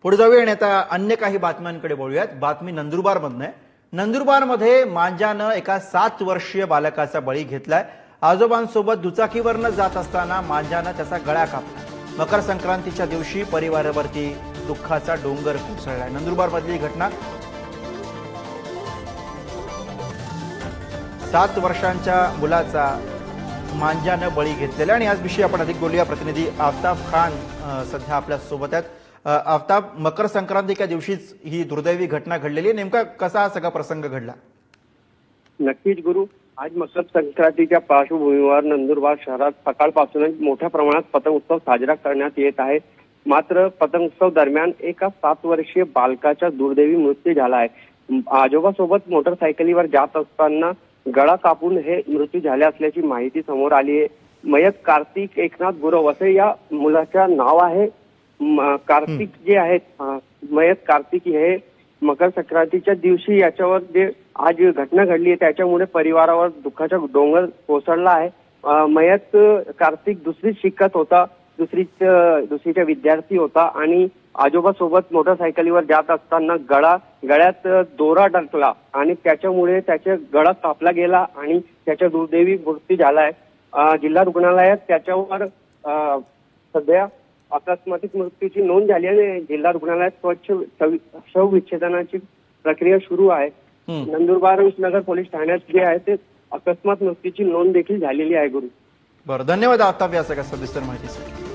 पुढे जाऊया आणि आता अन्य काही बातम्यांकडे बोलूयात। बातमी नंदुरबारमधून आहे। नंदुरबारमध्ये मांजानं एका 7 वर्षीय बालकाचा बळी घेतलाय। आजोबांसोबत दुचाकीवरनं जात असताना मांजानं त्याचा गळा कापला। मकर संक्रांतीच्या दिवशी परिवारावरती दुःखाचा डोंगर कोसळलाय। नंदुरबारमधली घटना। 7 वर्षांच्या मुलाचा मांजानं बळी घेतलेला आणि आज विषयी आपण अधिक बोलूया। प्रतिनिधी आफ्ताब खान सध्या आपल्या सोबत आहेत। आफ्ताब, मकर संक्रांतीच्या दिवशीच ही दुर्दैवी घटना घडलेली आहे। नेमका कसा हा सगळा प्रसंग घडला? नक्कीच गुरु, आज मकर संक्रांतीच्या पार्श्वभूमीवर नंदुरबार शहरात सकाळपासूनच मोठ्या प्रमाणात पतंग उत्सव साजरा करण्यात येत आहे। मात्र पतंग उत्सव दरम्यान एका 7 वर्षीय बालकाचा दुर्दैवी मृत्यू झाला आहे। आजोबासोबत मोटरसायकलीवर जात असताना गळा कापून हे मृत्यू झाले असल्याची माहिती समोर आली आहे। मयत कार्तिक एकनाथ गुरव असे या मुलाचे नाव आहे। कार्तिक जे आहेत, मयत कार्तिक हे मकर संक्रांतीच्या दिवशी याच्यावर जे आज घटना घडली आहे त्याच्यामुळे परिवारावर दुःखाचा डोंगर कोसळला आहे। मयत कार्तिक दुसरीत शिकत होता, दुसरीच्या विद्यार्थी होता आणि आजोबासोबत मोटरसायकलीवर जात असताना गळ्यात दोरा अडकला आणि त्याच्यामुळे त्याचा गळा कापला गेला आणि त्याच्या दुर्दैवी मृत्यू झालाय। जिल्हा रुग्णालयात त्याच्यावर सध्या अकस्मात मृत्यूची नोंद झाली आहे। जिल्हा रुग्णालयात शवविच्छेदनाची प्रक्रिया सुरू आहे। नंदुरबार नगर पोलीस ठाण्यात जे आहे ते अकस्मात मृत्यूची नोंद देखील झालेली आहे गुरु। बरं, धन्यवाद आफ्ताब या सगळ्या सविस्तर माहितीसाठी।